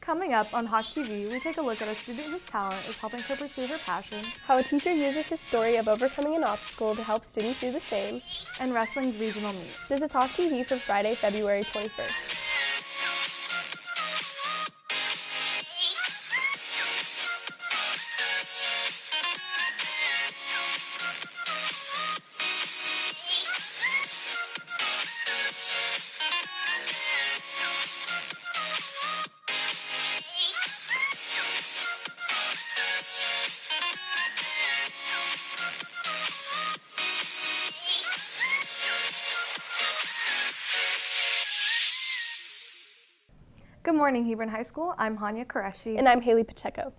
Coming up on Hawk TV, we take a look at a student whose talent is helping her pursue her passion, how a teacher uses his story of overcoming an obstacle to help students do the same, and wrestling's regional meet. This is Hawk TV for Friday, February 21st. Good morning, Hebron High School. I'm Hania Qureshi. And I'm Haley Pacheco.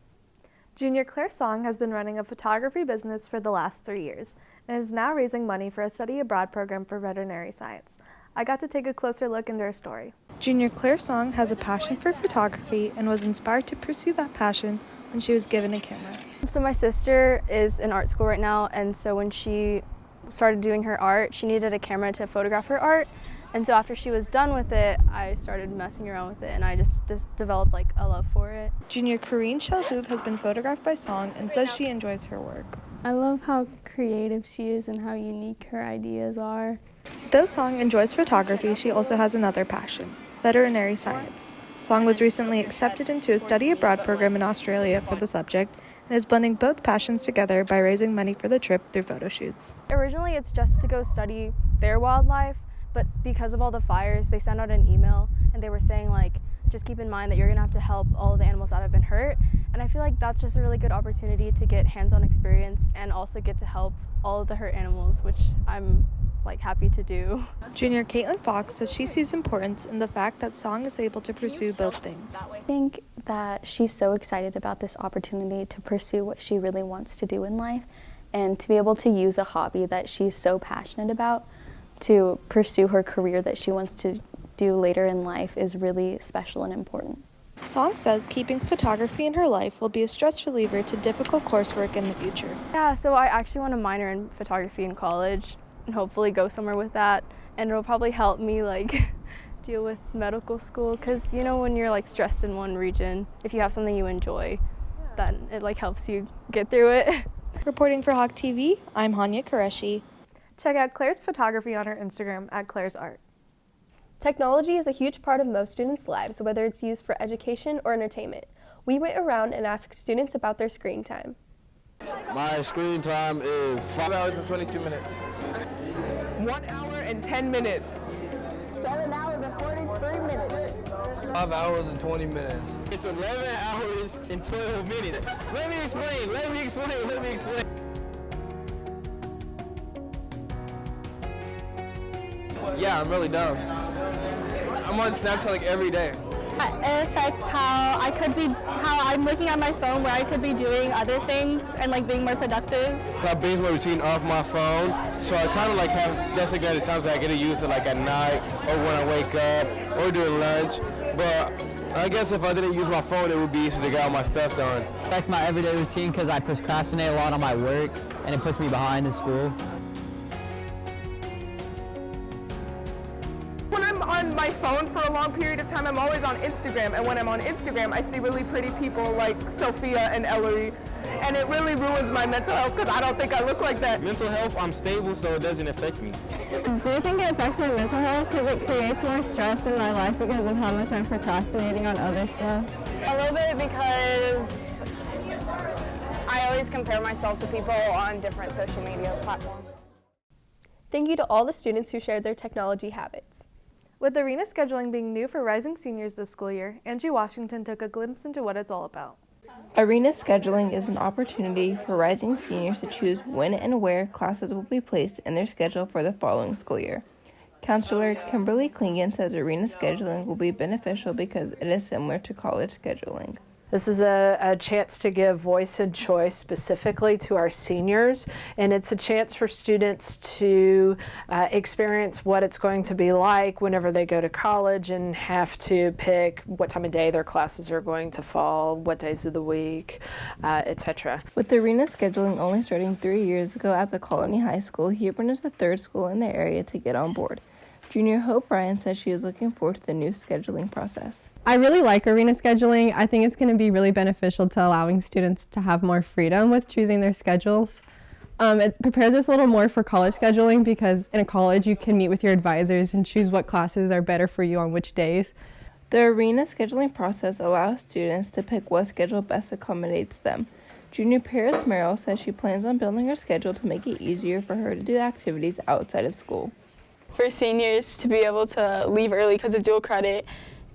Junior Claire Song has been running a photography business for the last 3 years and is now raising money for a study abroad program for veterinary science. I got to take a closer look into her story. Junior Claire Song has a passion for photography and was inspired to pursue that passion when she was given a camera. So my sister is in art school right now, and so when she started doing her art, she needed a camera to photograph her art. And so after she was done with it, I started messing around with it, and I just developed like a love for it. Junior Corrine Shelhoub has been photographed by Song and says she enjoys her work. I love how creative she is and how unique her ideas are. Though Song enjoys photography, she also has another passion, veterinary science. Song was recently accepted into a study abroad program in Australia for the subject and is blending both passions together by raising money for the trip through photo shoots. Originally, it's just to go study their wildlife. But because of all the fires, they sent out an email and they were saying like, just keep in mind that you're gonna have to help all of the animals that have been hurt. And I feel like that's just a really good opportunity to get hands-on experience and also get to help all of the hurt animals, which I'm like happy to do. Junior Caitlin Fox says she sees importance in the fact that Song is able to pursue both things. I think that she's so excited about this opportunity to pursue what she really wants to do in life and to be able to use a hobby that she's so passionate about to pursue her career that she wants to do later in life is really special and important. Song says keeping photography in her life will be a stress reliever to difficult coursework in the future. Yeah, so I actually want to minor in photography in college and hopefully go somewhere with that, and it'll probably help me like deal with medical school, because you know when you're like stressed in one region, if you have something you enjoy, then it like helps you get through it. Reporting for Hawk TV, I'm Hania Qureshi. Check out Claire's photography on her Instagram at Claire's Art. Technology is a huge part of most students' lives, whether it's used for education or entertainment. We went around and asked students about their screen time. My screen time is 5 hours and 22 minutes. 1 hour and 10 minutes. 7 hours and 43 minutes. 5 hours and 20 minutes. It's 11 hours and 12 minutes. Let me explain. Yeah, I'm really dumb. I'm on Snapchat like every day. It affects how I'm looking at my phone where I could be doing other things and like being more productive. I base my routine off my phone, so I kind of like have designated times that I get to use it like at night or when I wake up or during lunch. But I guess if I didn't use my phone, it would be easy to get all my stuff done. It affects my everyday routine because I procrastinate a lot on my work and it puts me behind in school. When I'm on my phone for a long period of time, I'm always on Instagram. And when I'm on Instagram, I see really pretty people like Sophia and Ellery. And it really ruins my mental health because I don't think I look like that. Mental health, I'm stable, so it doesn't affect me. Do you think it affects my mental health because it creates more stress in my life because of how much I'm procrastinating on other stuff? A little bit, because I always compare myself to people on different social media platforms. Thank you to all the students who shared their technology habits. With arena scheduling being new for rising seniors this school year, Angie Washington took a glimpse into what it's all about. Arena scheduling is an opportunity for rising seniors to choose when and where classes will be placed in their schedule for the following school year. Counselor Kimberly Klingon says arena scheduling will be beneficial because it is similar to college scheduling. This is a chance to give voice and choice specifically to our seniors, and it's a chance for students to experience what it's going to be like whenever they go to college and have to pick what time of day their classes are going to fall, what days of the week, etc. With arena scheduling only starting 3 years ago at the Colony High School, Hebron is the third school in the area to get on board. Junior Hope Ryan says she is looking forward to the new scheduling process. I really like arena scheduling. I think it's going to be really beneficial to allowing students to have more freedom with choosing their schedules. It prepares us a little more for college scheduling because in a college you can meet with your advisors and choose what classes are better for you on which days. The arena scheduling process allows students to pick what schedule best accommodates them. Junior Paris Merrill says she plans on building her schedule to make it easier for her to do activities outside of school. For seniors to be able to leave early because of dual credit,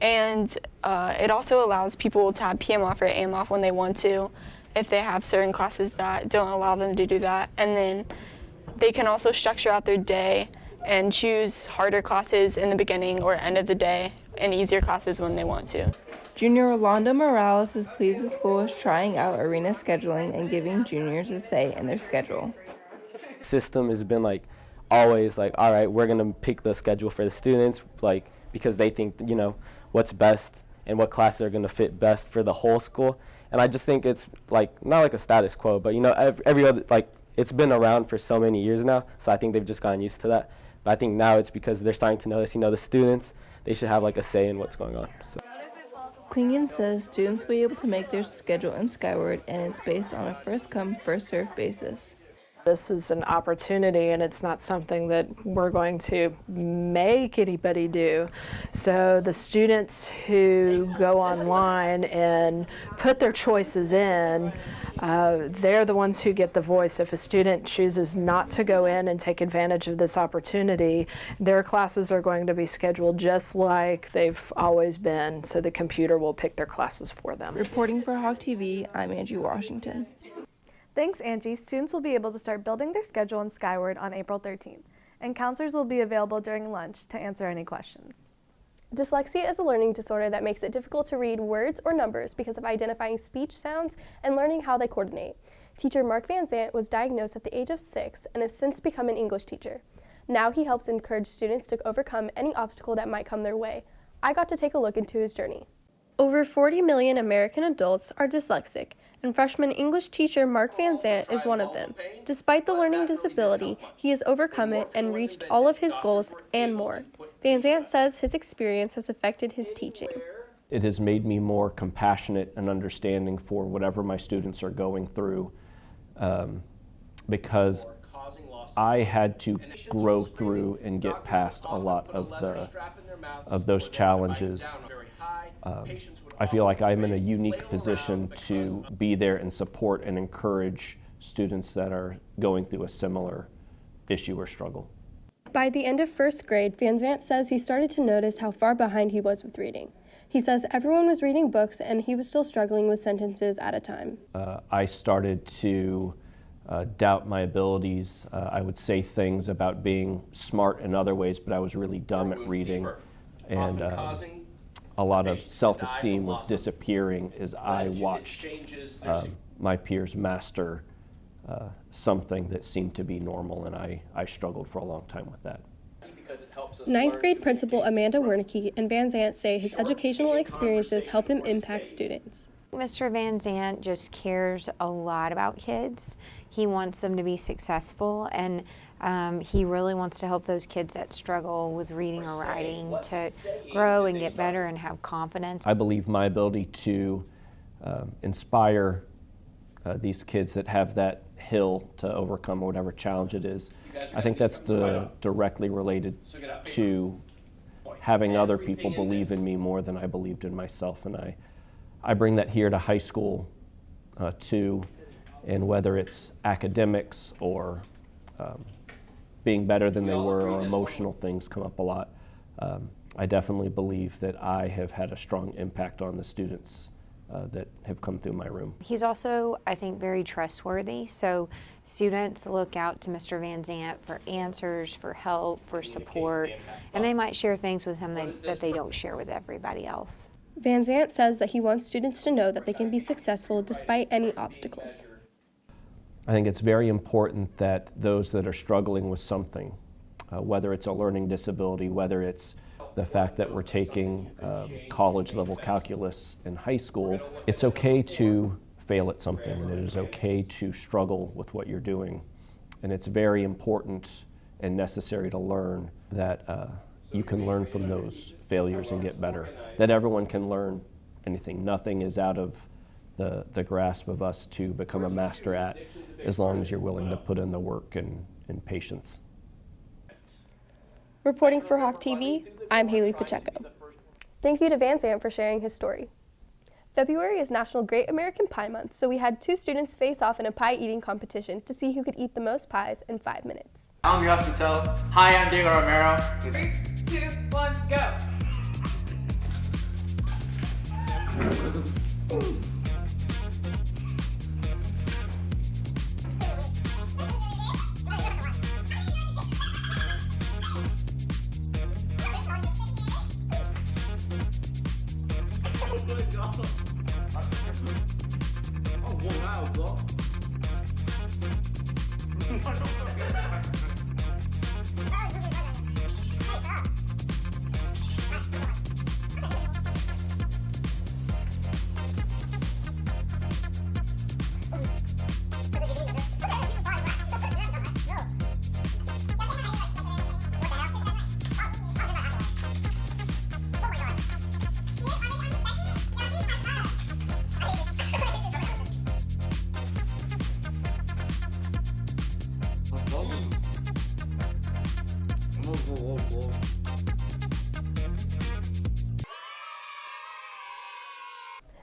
and it also allows people to have PM off or AM off when they want to, if they have certain classes that don't allow them to do that. And then they can also structure out their day and choose harder classes in the beginning or end of the day and easier classes when they want to. Junior Rolando Morales is pleased the school is trying out arena scheduling and giving juniors a say in their schedule. System has been always all right, we're going to pick the schedule for the students because they think what's best and what classes are going to fit best for the whole school. And I just think it's not a status quo, but every other it's been around for so many years now, so I think they've just gotten used to that. But I think now it's because they're starting to notice the students, they should have a say in what's going on. So. Klingen says students will be able to make their schedule in Skyward, and it's based on a first-come, first-served basis. This is an opportunity, and it's not something that we're going to make anybody do. So the students who go online and put their choices in, they're the ones who get the voice. If a student chooses not to go in and take advantage of this opportunity, their classes are going to be scheduled just like they've always been, so the computer will pick their classes for them. Reporting for Hawk TV, I'm Angie Washington. Thanks, Angie. Students will be able to start building their schedule in Skyward on April 13th, and counselors will be available during lunch to answer any questions. Dyslexia is a learning disorder that makes it difficult to read words or numbers because of identifying speech sounds and learning how they coordinate. Teacher Mark Van Zant was diagnosed at the age of 6 and has since become an English teacher. Now he helps encourage students to overcome any obstacle that might come their way. I got to take a look into his journey. Over 40 million American adults are dyslexic, and freshman English teacher Mark Van Zant is one of them. Despite the learning disability, he has overcome it and reached all of his goals and more. Van Zant says his experience has affected his teaching. It has made me more compassionate and understanding for whatever my students are going through, because I had to grow through and get past a lot of those challenges. I feel like I'm in a unique position to be there and support and encourage students that are going through a similar issue or struggle. By the end of first grade, Van Zant says he started to notice how far behind he was with reading. He says everyone was reading books and he was still struggling with sentences at a time. I started to doubt my abilities. I would say things about being smart in other ways, but I was really dumb at reading. And a lot of self-esteem was disappearing as I watched my peers master something that seemed to be normal, and I struggled for a long time with that. Ninth grade principal Amanda Wernicke and Van Zant say his educational experiences help him impact students. Mr. Van Zant just cares a lot about kids. He wants them to be successful, and he really wants to help those kids that struggle with reading or writing to grow and get better and have confidence. I believe my ability to inspire these kids that have that hill to overcome whatever challenge it is, I think that's directly related to having other people believe in me more than I believed in myself. And I bring that here to high school too, and whether it's academics or being better than they were or emotional things come up a lot. I definitely believe that I have had a strong impact on the students that have come through my room. He's also, I think, very trustworthy, so students look out to Mr. Van Zant for answers, for help, for support, and they might share things with him that they don't share with everybody else. Van Zant says that he wants students to know that they can be successful despite any obstacles. I think it's very important that those that are struggling with something, whether it's a learning disability, whether it's the fact that we're taking college-level calculus in high school, it's okay to fail at something, and it is okay to struggle with what you're doing. And it's very important and necessary to learn that you can learn from those failures and get better. That everyone can learn anything. Nothing is out of the grasp of us to become a master at, as long as you're willing to put in the work and patience. Reporting for Hawk TV, I'm Haley Pacheco. Thank you to Van Zant for sharing his story. February is National Great American Pie Month, so we had 2 students face off in a pie eating competition to see who could eat the most pies in 5 minutes. I'm Josh Patel. Hi, I'm Diego Romero. 3, 2, 1, go.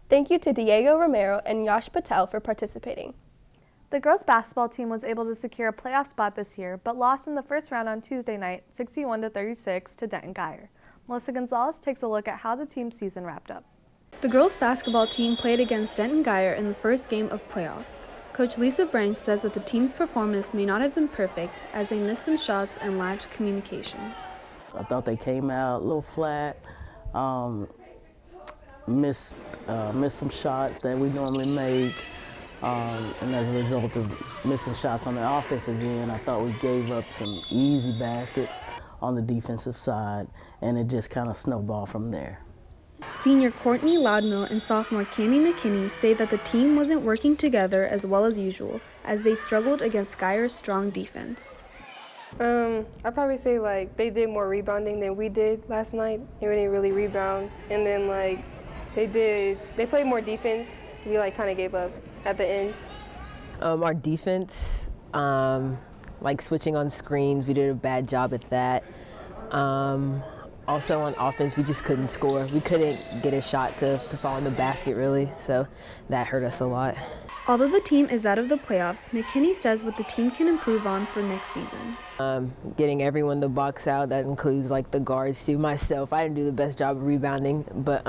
Thank you to Diego Romero and Yash Patel for participating. The girls basketball team was able to secure a playoff spot this year, but lost in the first round on Tuesday night, 61-36 to Denton Guyer. Melissa Gonzalez takes a look at how the team's season wrapped up. The girls basketball team played against Denton Guyer in the first game of playoffs. Coach Lisa Branch says that the team's performance may not have been perfect as they missed some shots and lacked communication. I thought they came out a little flat, missed some shots that we normally make, and as a result of missing shots on the offensive end, I thought we gave up some easy baskets on the defensive side, and it just kind of snowballed from there. Senior Courtney Loudmill and sophomore Cami McKinney say that the team wasn't working together as well as usual, as they struggled against Guyer's strong defense. I'd probably say they did more rebounding than we did last night. They didn't really rebound, and then they played more defense. We kind of gave up at the end. Our defense, switching on screens, we did a bad job at that. Also on offense, we just couldn't score. We couldn't get a shot to fall in the basket, really, so that hurt us a lot. Although the team is out of the playoffs, McKinney says what the team can improve on for next season. Getting everyone to box out, that includes the guards too. Myself, I didn't do the best job of rebounding, but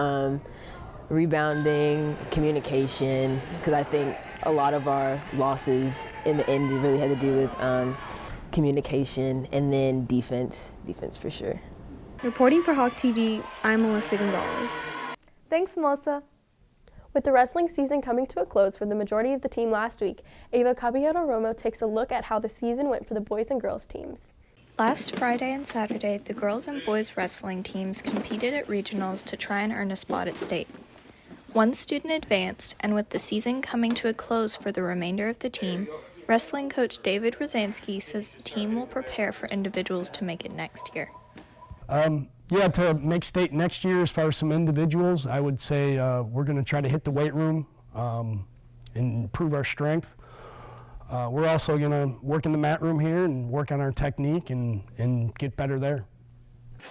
rebounding, communication, because I think a lot of our losses in the end really had to do with communication, and then defense for sure. Reporting for Hawk TV, I'm Melissa Gonzalez. Thanks, Melissa. With the wrestling season coming to a close for the majority of the team last week, Ava Caballero-Romo takes a look at how the season went for the boys and girls teams. Last Friday and Saturday, the girls and boys wrestling teams competed at regionals to try and earn a spot at state. One student advanced, and with the season coming to a close for the remainder of the team, wrestling coach David Rosansky says the team will prepare for individuals to make it next year. To make state next year, as far as some individuals, I would say we're going to try to hit the weight room and improve our strength. We're also going to work in the mat room here and work on our technique and get better there.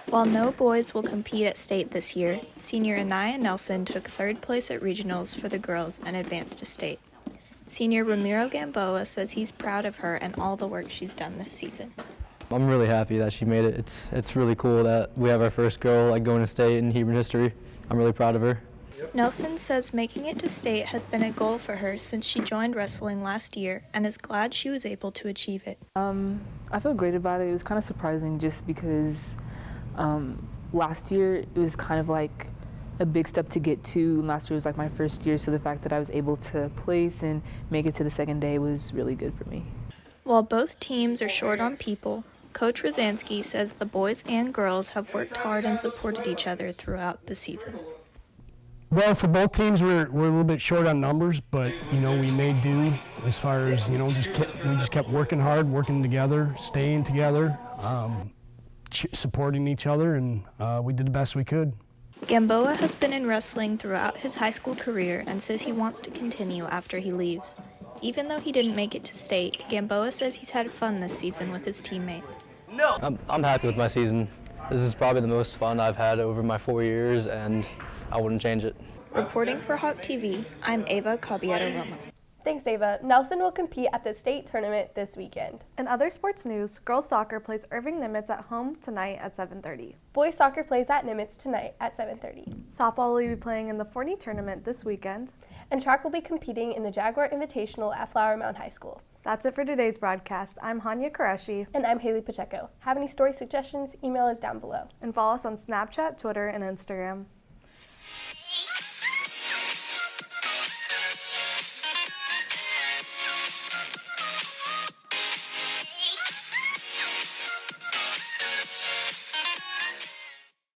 While no boys will compete at state this year, senior Anaya Nelson took 3rd place at regionals for the girls and advanced to state. Senior Ramiro Gamboa says he's proud of her and all the work she's done this season. I'm really happy that she made it. It's really cool that we have our first girl going to state in Hebron history. I'm really proud of her. Nelson says making it to state has been a goal for her since she joined wrestling last year and is glad she was able to achieve it. I feel great about it. It was kind of surprising just because last year it was kind of a big step to get to. Last year was my first year, so the fact that I was able to place and make it to the second day was really good for me. While both teams are short on people, Coach Rosansky says the boys and girls have worked hard and supported each other throughout the season. Well, for both teams, we're a little bit short on numbers, but we made do as far as we just kept working hard, working together, staying together. supporting each other, and we did the best we could. Gamboa has been in wrestling throughout his high school career and says he wants to continue after he leaves. Even though he didn't make it to state, Gamboa says he's had fun this season with his teammates. I'm happy with my season. This is probably the most fun I've had over my 4 years, and I wouldn't change it. Reporting for Hawk TV, I'm Ava Caballero-Romo. Thanks, Ava. Nelson will compete at the state tournament this weekend. In other sports news, girls soccer plays Irving Nimitz at home tonight at 7:30. Boys soccer plays at Nimitz tonight at 7:30. Softball will be playing in the Forney tournament this weekend. And track will be competing in the Jaguar Invitational at Flower Mound High School. That's it for today's broadcast. I'm Hanya Qureshi. And I'm Haley Pacheco. Have any story suggestions? Email us down below. And follow us on Snapchat, Twitter, and Instagram.